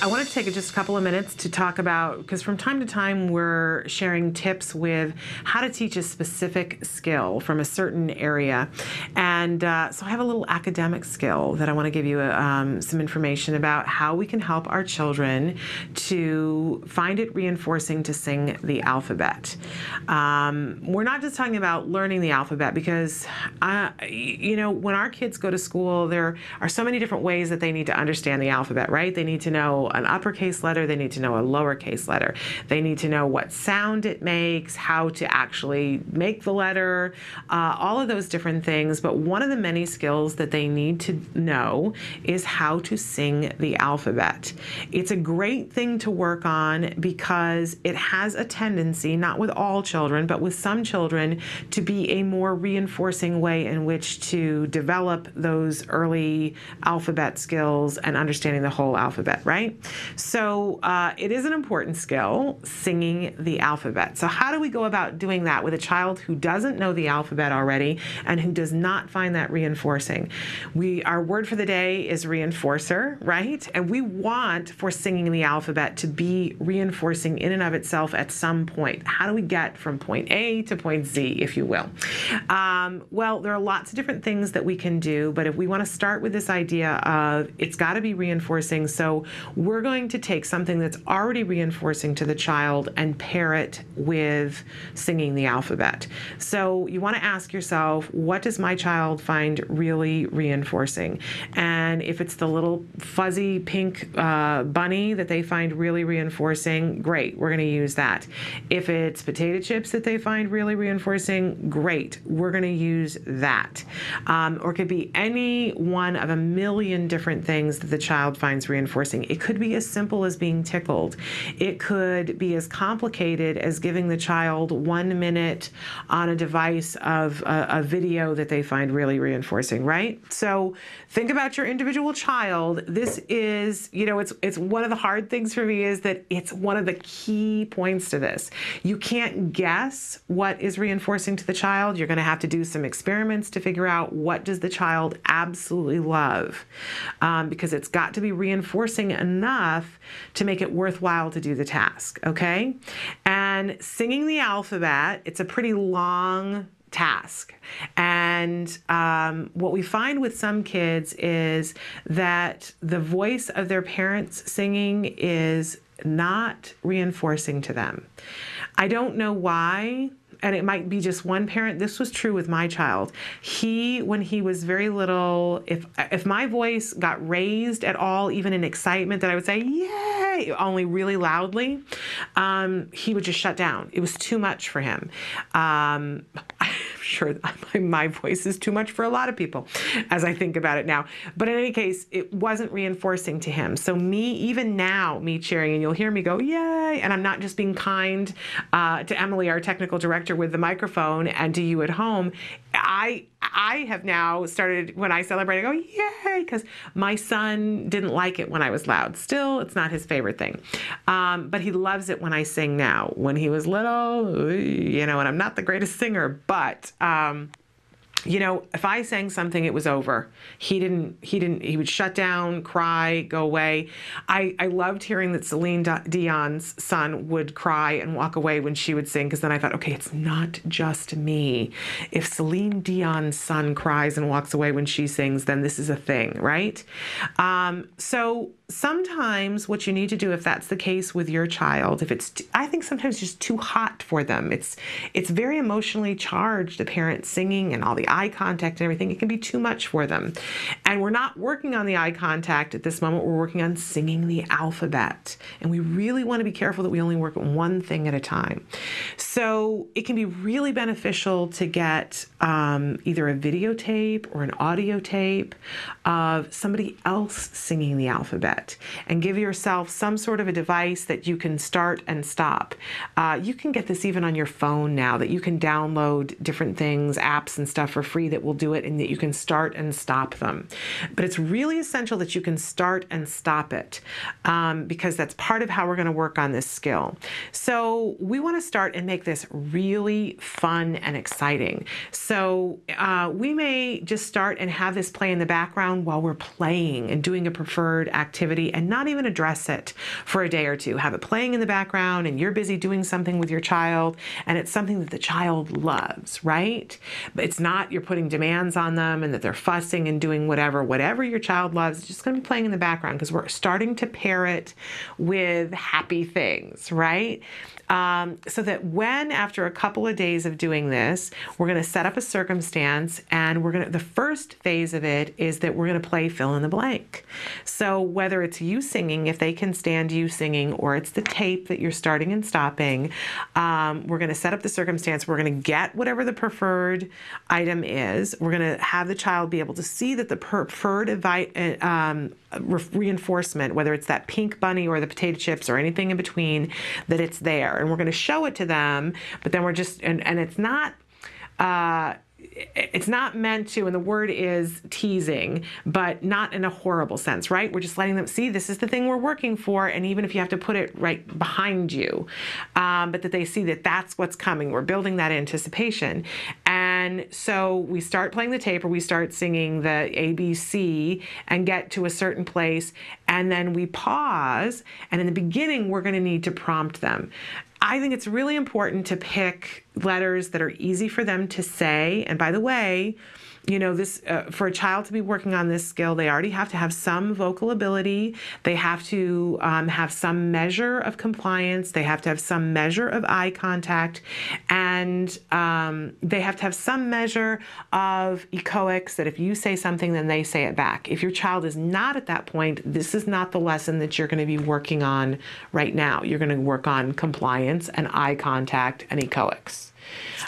I want to take just a couple of minutes to talk about, because from time to time we're sharing tips with how to teach a specific skill from a certain area. And so I have a little academic skill that I want to give you some information about how we can help our children to find it reinforcing to sing the alphabet. We're not just talking about learning the alphabet because, when our kids go to school, there are so many different ways that they need to understand the alphabet, right? They need to know an uppercase letter, they need to know a lowercase letter, they need to know what sound it makes, how to actually make the letter, all of those different things. But one of the many skills that they need to know is how to sing the alphabet. It's a great thing to work on because it has a tendency, not with all children, but with some children, to be a more reinforcing way in which to develop those early alphabet skills and understanding the whole alphabet, right? So it is an important skill, singing the alphabet. So how do we go about doing that with a child who doesn't know the alphabet already and who does not find that reinforcing? Our word for the day is reinforcer, right? And we want for singing the alphabet to be reinforcing in and of itself at some point. How do we get from point A to point Z, if you will? Well, there are lots of different things that we can do, but if we want to start with this idea of it's got to be reinforcing, so we're going to take something that's already reinforcing to the child and pair it with singing the alphabet. So you want to ask yourself, what does my child find really reinforcing? And if it's the little fuzzy pink bunny that they find really reinforcing, great, we're going to use that. If it's potato chips that they find really reinforcing, great, we're going to use that. Or it could be any one of a million different things that the child finds reinforcing. It could be as simple as being tickled. It could be as complicated as giving the child 1 minute on a device of a video that they find really reinforcing, right? So think about your individual child. This is, it's one of the hard things for me is that it's one of the key points to this. You can't guess what is reinforcing to the child. You're going to have to do some experiments to figure out what does the child absolutely love, because it's got to be reinforcing enough to make it worthwhile to do the task, okay? And singing the alphabet, it's a pretty long task. And what we find with some kids is that the voice of their parents singing is not reinforcing to them. I don't know why. And it might be just one parent. This was true with my child. When he was very little, if my voice got raised at all, even in excitement, that I would say, yay, only really loudly, he would just shut down. It was too much for him. I'm sure my voice is too much for a lot of people as I think about it now. But in any case, it wasn't reinforcing to him. So even now, me cheering, and you'll hear me go, yay, and I'm not just being kind to Emily, our technical director, with the microphone, and to you at home. I have now started, when I celebrate, I go, yay, because my son didn't like it when I was loud. Still, it's not his favorite thing. But he loves it when I sing now. When he was little, and I'm not the greatest singer, but if I sang something, it was over. He would shut down, cry, go away. I loved hearing that Celine Dion's son would cry and walk away when she would sing, because then I thought, okay, it's not just me. If Celine Dion's son cries and walks away when she sings, then this is a thing, right? So sometimes what you need to do, if that's the case with your child, if it's, I think sometimes just too hot for them, it's very emotionally charged, the parent singing and all the eye contact and everything, it can be too much for them. And we're not working on the eye contact at this moment, we're working on singing the alphabet. And we really want to be careful that we only work on one thing at a time. So it can be really beneficial to get either a videotape or an audio tape of somebody else singing the alphabet, and give yourself some sort of a device that you can start and stop. You can get this even on your phone now, that you can download different things, apps and stuff for free that will do it, and that you can start and stop them. But it's really essential that you can start and stop it, because that's part of how we're going to work on this skill. So we want to start and make this really fun and exciting. So we may just start and have this play in the background while we're playing and doing a preferred activity, and not even address it for a day or two. Have it playing in the background and you're busy doing something with your child, and it's something that the child loves, right? But it's not you're putting demands on them and that they're fussing and doing whatever your child loves. It's just going to be playing in the background, because we're starting to pair it with happy things, right? So that when, after a couple of days of doing this, we're going to set up a circumstance, and the first phase of it is that we're going to play fill in the blank. So whether it's you singing, if they can stand you singing, or it's the tape that you're starting and stopping, we're going to set up the circumstance. We're going to get whatever the preferred item is. We're going to have the child be able to see that the preferred reinforcement, whether it's that pink bunny or the potato chips or anything in between, that it's there. And we're going to show it to them, but then we're just, and it's not meant to, and the word is teasing, but not in a horrible sense, right? We're just letting them see this is the thing we're working for, and even if you have to put it right behind you, but that they see that that's what's coming. We're building that anticipation. And so we start playing the tape, or we start singing the ABC and get to a certain place, and then we pause, and in the beginning, we're going to need to prompt them. I think it's really important to pick letters that are easy for them to say. And by the way, this for a child to be working on this skill, they already have to have some vocal ability. They have to have some measure of compliance. They have to have some measure of eye contact, and they have to have some measure of echoics, that if you say something, then they say it back. If your child is not at that point, this is not the lesson that you're going to be working on right now. You're going to work on compliance and eye contact and echoics.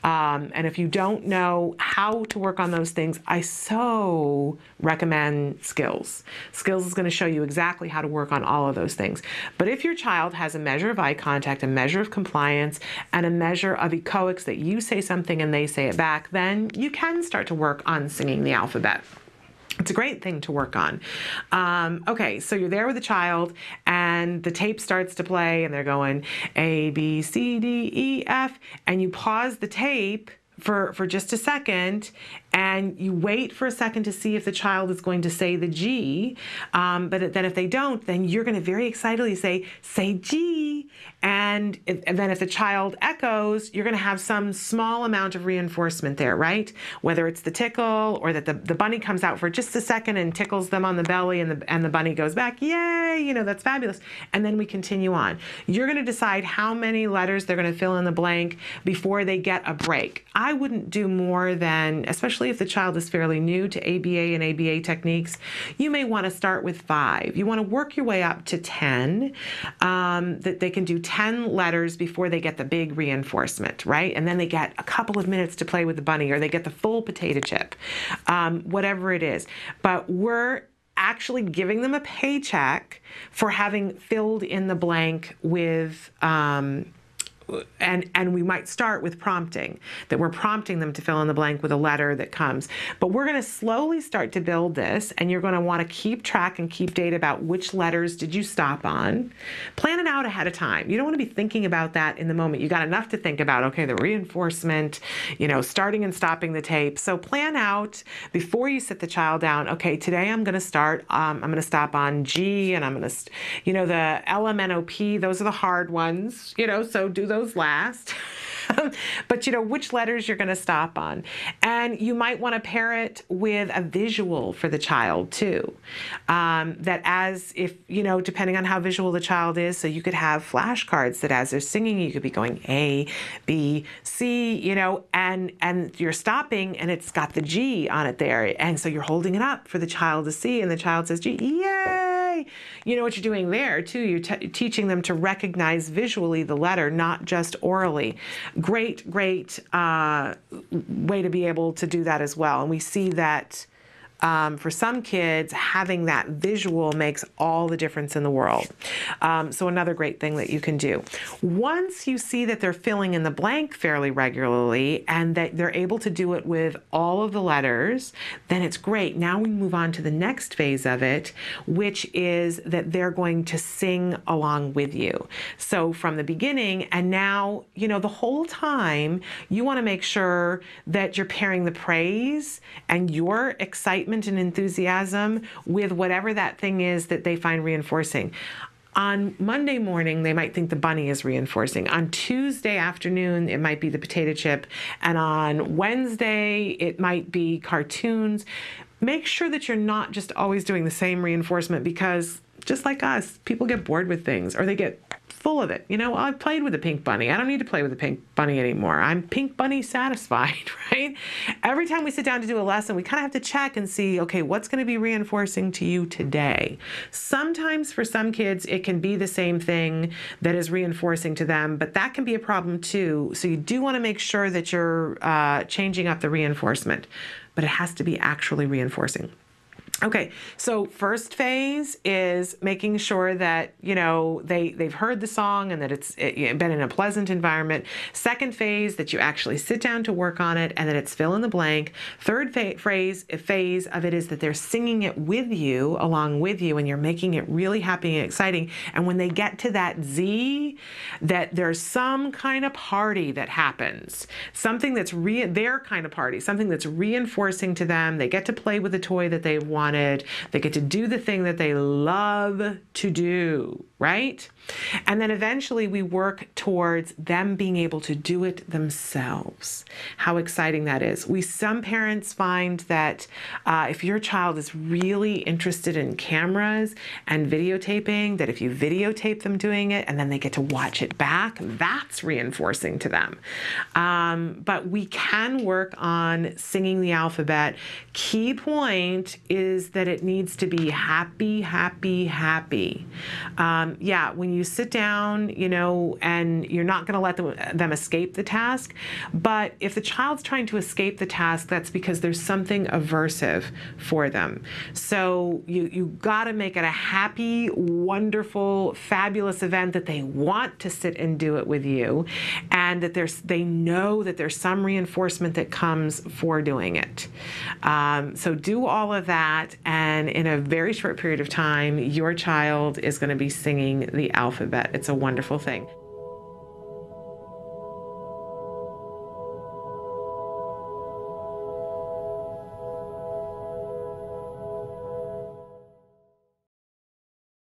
And if you don't know how to work on those things, I so recommend Skills. Skills is going to show you exactly how to work on all of those things. But if your child has a measure of eye contact, a measure of compliance, and a measure of echoics, that you say something and they say it back, then you can start to work on singing the alphabet. It's a great thing to work on. Okay, so you're there with the child, and the tape starts to play, and they're going A, B, C, D, E, F, and you pause the tape for just a second, and you wait for a second to see if the child is going to say the G. But then if they don't, then you're going to very excitedly say G. And then if the child echoes, you're going to have some small amount of reinforcement there, right? Whether it's the tickle, or that the bunny comes out for just a second and tickles them on the belly, and the bunny goes back, yay, that's fabulous. And then we continue on. You're going to decide how many letters they're going to fill in the blank before they get a break. I wouldn't do more than, especially if the child is fairly new to ABA and ABA techniques, you may want to start with 5. You want to work your way up to 10, that they can do 10 letters before they get the big reinforcement, right? And then they get a couple of minutes to play with the bunny, or they get the full potato chip, whatever it is. But we're actually giving them a paycheck for having filled in the blank with and we might start with prompting, that we're prompting them to fill in the blank with a letter that comes. But we're going to slowly start to build this, and you're going to want to keep track and keep data about which letters did you stop on. Plan it out ahead of time. You don't want to be thinking about that in the moment. You got enough to think about, okay, the reinforcement, starting and stopping the tape. So plan out before you sit the child down, okay, today I'm going to start, I'm going to stop on G, and I'm going to, the LMNOP, those are the hard ones, so do those last. But which letters you're going to stop on. And you might want to pair it with a visual for the child too. That as if, depending on how visual the child is, so you could have flashcards that as they're singing, you could be going A, B, C, and you're stopping and it's got the G on it there. And so you're holding it up for the child to see, and the child says G, yay! You know what you're doing there too. You're teaching them to recognize visually the letter, not just orally. Great way to be able to do that as well. And we see that for some kids, having that visual makes all the difference in the world. So another great thing that you can do. Once you see that they're filling in the blank fairly regularly and that they're able to do it with all of the letters, then it's great. Now we move on to the next phase of it, which is that they're going to sing along with you. So from the beginning, and now, the whole time, you want to make sure that you're pairing the praise and your excitement and enthusiasm with whatever that thing is that they find reinforcing. On Monday morning, they might think the bunny is reinforcing. On Tuesday afternoon, it might be the potato chip. And on Wednesday, it might be cartoons. Make sure that you're not just always doing the same reinforcement, because just like us, people get bored with things, or they get full of it. I've played with a pink bunny. I don't need to play with a pink bunny anymore. I'm pink bunny satisfied, right? Every time we sit down to do a lesson, we kind of have to check and see, okay, what's going to be reinforcing to you today? Sometimes for some kids, it can be the same thing that is reinforcing to them, but that can be a problem too. So you do want to make sure that you're changing up the reinforcement, but it has to be actually reinforcing. Okay, so first phase is making sure that, they've heard the song and that it's been in a pleasant environment. Second phase, that you actually sit down to work on it and that it's fill in the blank. Third phase of it is that they're singing it with you, along with you, and you're making it really happy and exciting. And when they get to that Z, that there's some kind of party that happens, something that's their kind of party, something that's reinforcing to them. They get to play with the toy that they wanted. They get to do the thing that they love to do, right? And then eventually we work towards them being able to do it themselves. How exciting that is. Some parents find that if your child is really interested in cameras and videotaping, that if you videotape them doing it and then they get to watch it back, that's reinforcing to them. But we can work on singing the alphabet. Key point is that it needs to be happy, happy, happy. When you sit down, and you're not going to let them escape the task. But if the child's trying to escape the task, that's because there's something aversive for them. So you got to make it a happy, wonderful, fabulous event that they want to sit and do it with you, and that they know that there's some reinforcement that comes for doing it. So do all of that, and in a very short period of time, your child is going to be singing the alphabet. It's a wonderful thing.